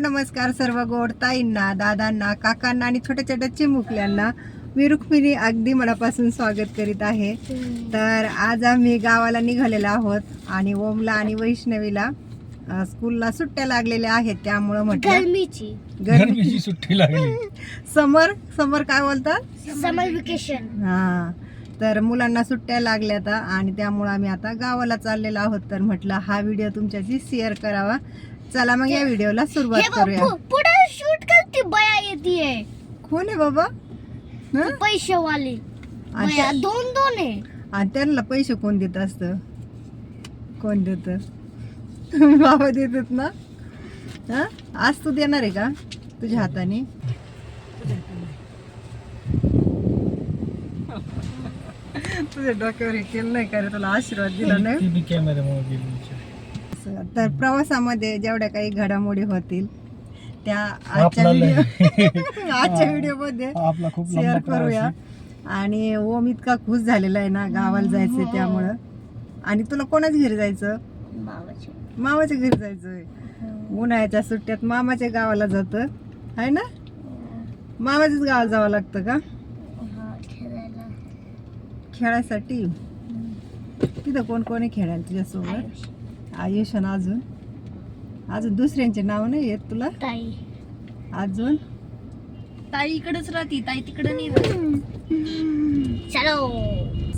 नमस्कार सर्व गोड ताईंना, दादांना, काकांना आणि छोट्या छोट्या चिमुकल्यांना मी रुक्मिणी अगदी मनापासून स्वागत करीत आहे. तर आज आम्ही गावाला निघालेलो आहोत आणि ओमला आणि वैष्णवीला स्कूलला सुट्ट्या लागलेल्या आहेत, त्यामुळे म्हटलं गरमीची सुट्टी लागली. समर काय बोलतात, समर वेकेशन. हा, तर मुलांना सुट्ट्या लागल्यात आणि त्यामुळे आम्ही आता गावाला चाललेलो आहोत. तर म्हटलं हा व्हिडिओ तुमच्याशी शेअर करावा. चला मग या व्हिडिओला सुरुवात करूया. पुढे शूट करते बया येते. कोण आहे बाबा? पैसे वाले बया दोन आहे. आणि त्यांना पैसे कोण देत असत? कोण देत? बाबा देतात ना. हा, आज तू देणार आहे का तुझ्या हाताने? तुझ्या डोक्यावर हे केलं नाही का रे, तुला आशीर्वाद दिला नाही? तर प्रवासामध्ये जेवढ्या काही घडामोडी होतील त्या आजच्या व्हिडिओ मध्ये शेअर करूया. आणि ओम इतका खुश झालेला आहे ना, गावाला जायचंय त्यामुळं. आणि तुला कोणाच्या घरी जायचं? मामाच्या घरी जायचंय. उन्हाळ्याच्या सुट्ट्यात मामाच्या गावाला जात आहे ना. मामाच्याच गावाला जावं लागतं का खेळायसाठी? तिथं कोण कोणी खेळायला तुझ्यासोबत? आयुष. आणि अजून दुसऱ्यांचे नाव नाही येत तुला? ताई. अजून ताई इकडेच राहती, ताई तिकडे नाही. चलो.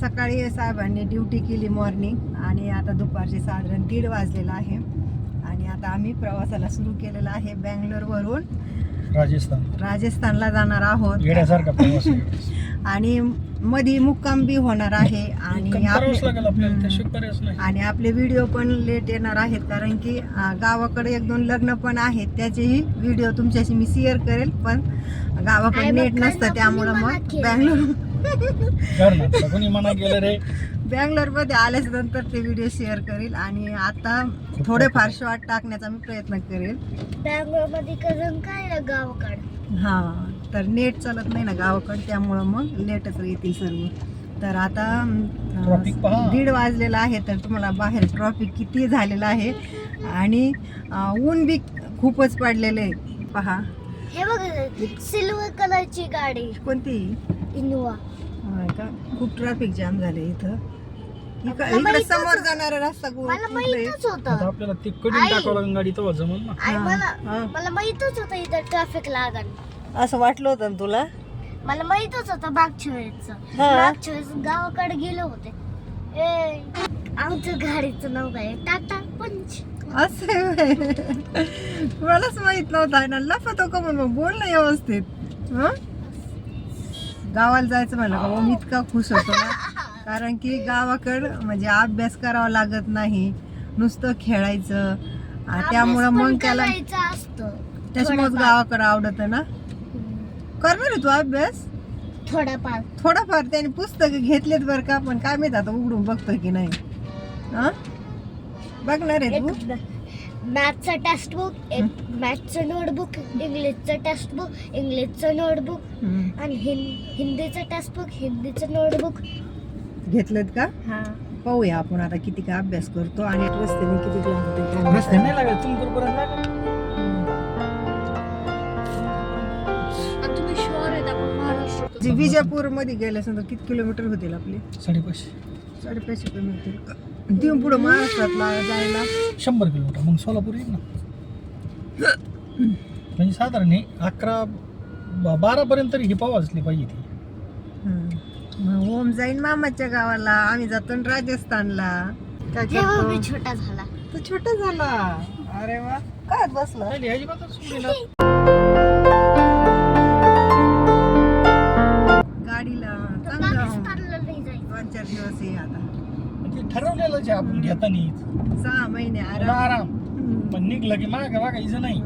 सकाळी साहेबांनी ड्युटी केली मॉर्निंग आणि आता दुपारचे साधारण 1:30 वाजलेला आहे. आणि आता आम्ही प्रवासाला सुरू केलेला आहे. बँगलोर वरून राजस्थानला जाणार आहोत. आणि मध्ये मुक्काम बी होणार आहे. आणि आपले व्हिडिओ पण लेट येणार आहेत, कारण की गावाकडे 1-2 लग्न पण आहेत. त्याचेही व्हिडिओ तुमच्याशी मी शेअर करेल, पण गावाकडे नेट नसतं, त्यामुळं मग बँगलोर मध्ये आल्याच्या नंतर ते व्हिडिओ शेअर करेल. आणि आता थोडेफार शॉर्ट टाकण्याचा मी प्रयत्न करेल. बँगलोर मध्ये करून काय गावाकडे. हा, तर नेट चालत नाही ना गावाकडे, त्यामुळं मग लेटच येतील सर्व. तर आता 1:30 वाजलेला आहे. तर तुम्हाला बाहेर ट्रॉफिक किती झालेलं आहे आणि ऊन बी खूपच पडलेलं आहे. पहा, हे बघ, सिल्वर कलरची गाडी. कोणती? इनोवा. का खूप ट्रॅफिक जाम झाले इथं. इकडे समोर जाणारा रस्ता मला माहितच होतं. आपल्याला ते कडून टाकावं लागेल गाडी, तेव्हा जमल ना. मला माहितच होतं इथं ट्रॅफिक लागल असं वाटलं होतं ना तुला? मला माहितच होतं. मागच्या वेळेस गावाकडे गेले होते. आमच्या गाडीचं नाव काय? टाटा पंच. असं मलाच माहित नव्हतं ना. लफतो का म्हणून बोल ना व्यवस्थित. गावाला जायचं म्हणलं का मग इतका खुश होतो ना, कारण की गावाकडं म्हणजे अभ्यास करावा लागत नाही, नुसतं खेळायचं. त्यामुळं मग त्याला त्याच्यामुळेच गावाकडं आवडत ना. करणार आहे तू अभ्यास? थोडाफार त्याने पुस्तक घेतलेत बरं का, पण काय माहित आता उघडून बघतो की नाही. बघणार आहे तू? मॅथचं टेक्स्ट बुक, मॅथचं नोटबुक, इंग्लिशचं टेक्स्ट बुक, इंग्लिशचं नोटबुक, आणि हिंदीचं टेक्स्ट बुक, हिंदीचं नोटबुक घेतलेत का? हा. पाहूया आपण आता किती काय अभ्यास करतो आणि रस्त्याने किती रस्ते नाही लागत तुमच्यापर्यंत लागत. तुम्ही शुअर आहेत आपण महाराष्ट्र? विजापूर मध्ये गेल्यास नंतर किती किलोमीटर होतील आपले? 550 किलोमीटर. तिथून पुढे महाराष्ट्रातला जायला 100 किलोमीटर. मग सोलापूर येईल ना. म्हणजे साधारण 11-12 पर्यंत ही पाव असली पाहिजे ती. मग ओम जाईन मामाच्या गावाला, आम्ही जातो राजस्थानला. काय करतो? छोटा झाला. तू छोटा झाला. अरे वा, काय बसला? गाडीला चांगलं 2-4 दिवस ये. आता ठरवलेलं आहे आपण घेताना 6 महिने आराम, पण निघलं की मागा इथं नाही.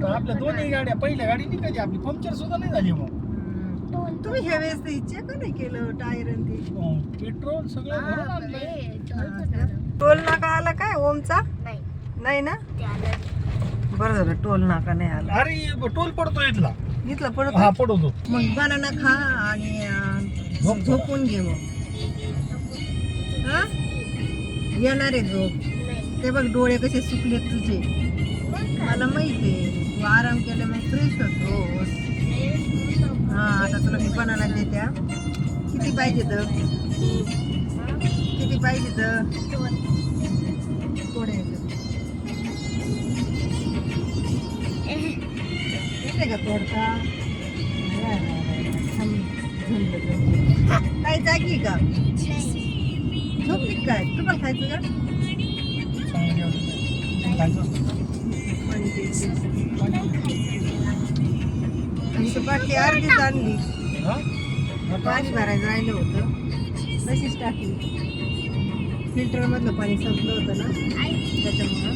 तर आपल्या दोन्ही गाड्या, पहिल्या गाडी निघाली आपली, पंक्चर सुद्धा नाही झाली. मग तुम्ही ह्या वेळेस चेक नाही केलं टायर आणि ते पेट्रोल सगळं. टोल नाका आला काय ओमचा? नाही ना. बरं झालं टोल नाका नाही आला. अरे टोल पडतो इथला पडतो. हा पडतो. मग बनाना खा आणि झोपून घे. मग येणार आहे झोप. ते बघ डोळे कसे सुकलेत तुझे. मला माहिती आहे तू आराम केला मग फ्रेश होतोस. हा आता तुला मी बनाना देत्या. किती पाहिजे तर किती पाहिजे तर थोडे येते का तोडता. काय जागी का झोपली काय तुम्हाला खायचं का. बाटली अर्धीच आणली. पाणी भरायचं राहिलं होतं तशीच टाकली. फिल्टर मधलं पाणी संपलं होतं ना त्याच्यामुळं.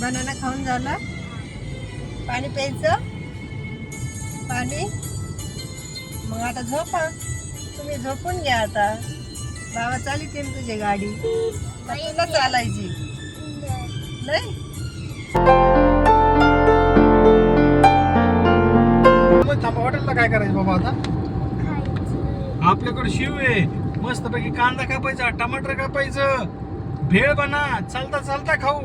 बनाना खाऊन झाला. पाणी प्यायचं पाणी. मग आता झोपा तुम्ही झोपून घ्या. आता बाबा चालित तुझी गाडी तुला चालायची नाही. हॉटेलला काय करायचं बाबा आता. आपल्याकडे शिव आहे मस्त पैकी. कांदा कापायचा टमाटर कापायचं भेळ बना चालता चालता खाऊ.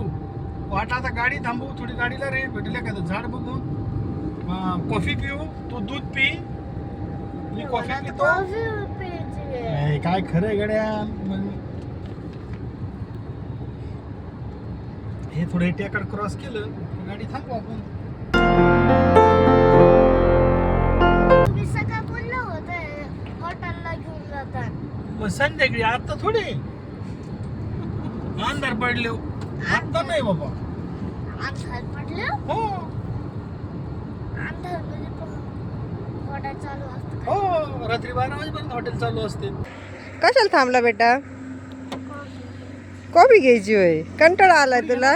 वाटा आता गाडी थांबवू थोडी. गाडीला रे भेटेल एखादं झाड बघून. कॉफी पिऊ तू दूध पी मी कॉफी पितो. काय खरंय गड्या. हे थोडं टेकड क्रॉस केलं गाडी थांबू आपण. तुम्ही सगळं बोललं होतं हॉटेलला घेऊन जातात. मग संध्याकाळी आता थोडे अंधार पडले. आता नाही बाबा. अंधार पडलं. हो अंधार म्हणजे हॉटेल चालू असतं. हो रात्री 12 वाजेपर्यंत हॉटेल चालू असते. कशाला थांबला बेटा. कॉफी घ्यायची होय. कंटाळा आलाय तुला.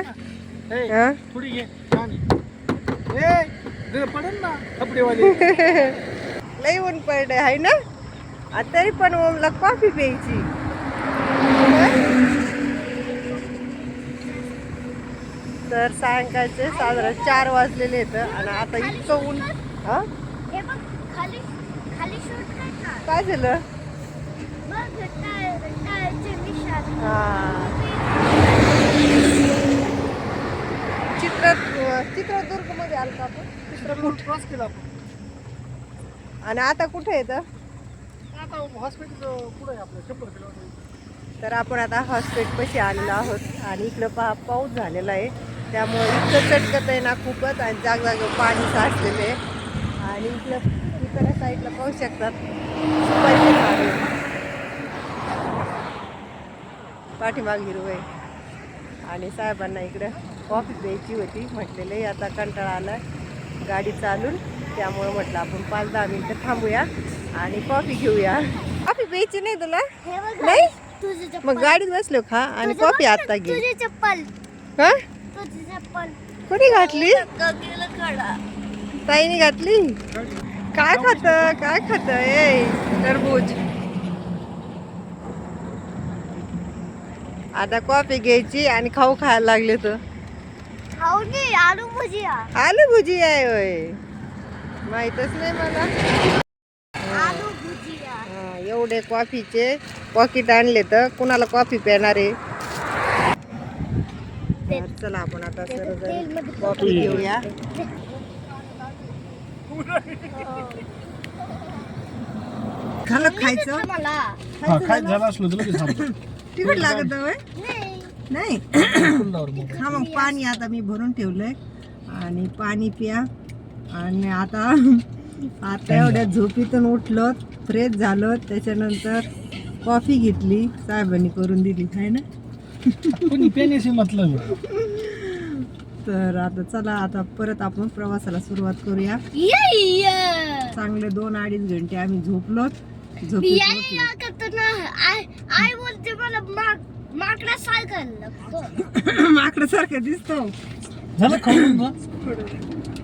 हा? थोडी घे पाणी. पडेल ना कपडेवाले. लई ऊन पडले आहे ना. तरी पण ओमला कॉफी प्यायची. तर सायंकाळचे साधारण 4 वाजलेले आहेत आणि आता इतकं ऊन. हा हे बघ खाली खाली शूट कर. काय झालं. बघ टायरचे निशाण. हा चित्रदुर्ग मध्ये आलो आपण. चित्रकूट क्रॉस केला आपण. आणि आता कुठे येतं. आता हॉस्पिटल पुढे आपलं 100 किलोमीटर. तर आपण आता हॉस्पिटलपाशी आलेलो आहोत आणि इकडं पाऊस झालेला आहे त्यामुळे इतकं चटकत आहे ना खूपच. आणि जागजागेवर पाणी साचलेलं आहे. आणि इकडं साईडला पाहू शकतात सुपारीचे झाड आहे. पाठीमाग हिरवं आहे. आणि साहेबांना इकडं कॉफी प्यायची होती. म्हटलेलं आता कंटाळा आला गाडी चालून. त्यामुळे म्हटलं आपण 5-10 मिनिटं थांबूया आणि कॉफी घेऊया. कॉफी प्यायची नाही तुला. हे बघ नाही तुझी चप्पल. मग गाडीत बसलो खा आणि कॉफी आता घे. तुझी चप्पल. हा तुझी चप्पल कोणी घातली. ताईने घातली. काय खात ए टरबूज. आता कॉफी घ्यायची आणि खाऊ खायला लागले तर. खाऊ दे. आलू भुजिया. आलू भुजिया आहे होय. माहीतच नाही मला. आलू भुजिया. हा, एवढे कॉफीचे पॉकेट आणले तर कुणाला कॉफी पिणार आहे. चला आपण आता सर्वजण कॉफी घेऊया. खालं खायचं मला काय झालं असलं तर लगेच थांबतो. तिकीट लागत होय. नाही. नाही हा मग पाणी आता मी भरून ठेवलंय आणि पाणी प्या. आणि आता एवढ्या झोपीतून उठलो फ्रेश झालो. त्याच्यानंतर कॉफी घेतली साहेबांनी करून दिली आहे ना. कोणी पेण्याशी मतलब. तर आता चला आता परत आपण प्रवासाला सुरुवात करूया. चांगले 2-2.5 घंटे आम्ही झोपलो. आई बोलते मला माकडा सारखं माकडासारखं दिसतो. झालं खाऊन जा.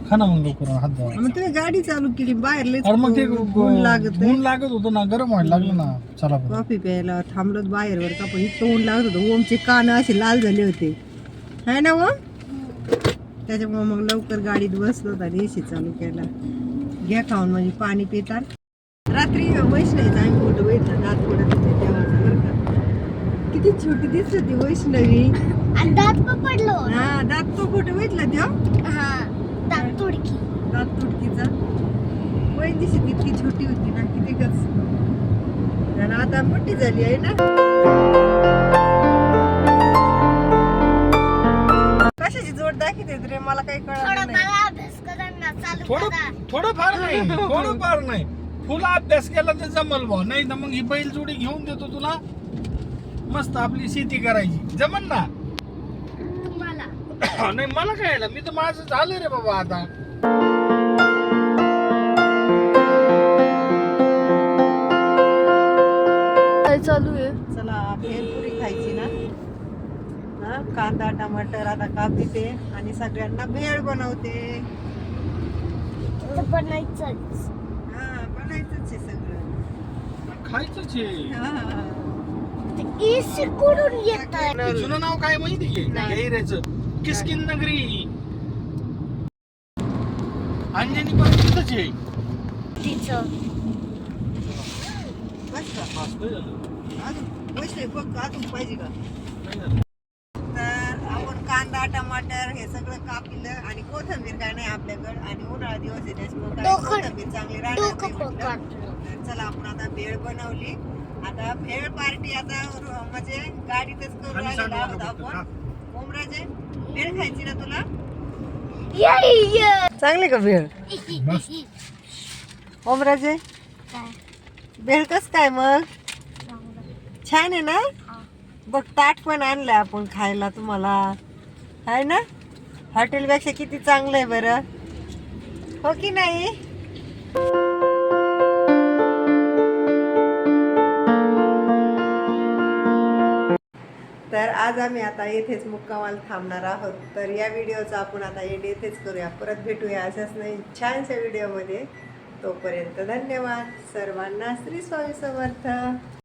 खा ना मग लवकर हात धुवा. मग तुम्ही गाडी चालू केली बाहेर लयच अरे मग ते ऊन लागत आहे. ऊन लागत होतं ना. गरम व्हायला लागलं ना. चला बरं. कॉफी प्यायला थांबलो बाहेर वर का पण इतकं ऊन लागत होतं. ओमचे कान असे लाल झाले होते है ना ओम. त्याच्यामुळे मग लवकर गाडीत बसलो आणि एसी चालू केला. घ्या खाऊन म्हणजे पाणी पितात. रात्री वैष्णवीचा आम्ही फोटो बघितला दात पडत होते तेव्हा किती छोटी दिसत होती वैष्णवी. आणि दात पण पडलो. हा दात तो फोटो भेटला त्यो. हा दात तुडकी. दात तुटकीचा वय दिसत इतकी छोटी होती ना किती गच. आणि आता मोठी झाली आहे ना. कशाची जोड दाखवते रे मला काही थोडं कळलं नाही. मला अभ्यास करायला चालू करा. थोडंफार नाही फुल अभ्यास केला तर जमल भाऊ, नाही तर मग ही बैल जोडी घेऊन देतो तुला, मस्त आपली शेती करायची जमन ना. तुम्हाला नाही मला काय आलं, मी तर माझं झालं रे बाबा आता. काय चालू आहे? चला भेलपुरी खायची ना. हा कांदा टमाटर आता कापते आणि सगळ्यांना भेळ बनवते. बनायचंच. हा बनायचंच आहे सगळं. खायचंच आहे. हा. इसी कुठून येत आहे? जुनं नाव काय माहिती नाही. आहे हिऱ्याचं? किसकिन नगरी. अंजनी पण तिथंच आहे. तिचं बस का मस्त झालं. अजून वैष्णवी बघ अजून पाहिजे का. काय झालं? तर आपण कांदा टमाटर हे सगळं कापलं आणि कोथिंबीर काय नाही आपल्याकडे आणि उन्हाळा दिवस आहे त्याच्यामुळे काय कोथिंबीर चांगली राहणार नाही डोकं म्हटलं. पकडलं. तर चला आपण आता भेळ बनवली. आता भेळ पार्टी आता म्हणजे गाडीतच करू खाली राहिलेलो सांडू आहोत नका फक्त, आपण. ओमराजे भेळ खायची ना तुला. ये चांगली का भेळ मस्त. ओमराजे भेळ कस काय मग छान आहे ना. बघ ताट पण आणलंय आपण खायला तुम्हाला आहे ना. हॉटेलपेक्षा किती चांगलं आहे बरं, हो की नाही. तर आज आम्ही आता येथेच मुक्कामाला थांबणार आहोत. तर या व्हिडिओचा आपण आता एंड येथेच करूया. परत भेटूया अशाच नाही छानशा व्हिडिओमध्ये. तोपर्यंत धन्यवाद सर्वांना. श्री स्वामी समर्थ.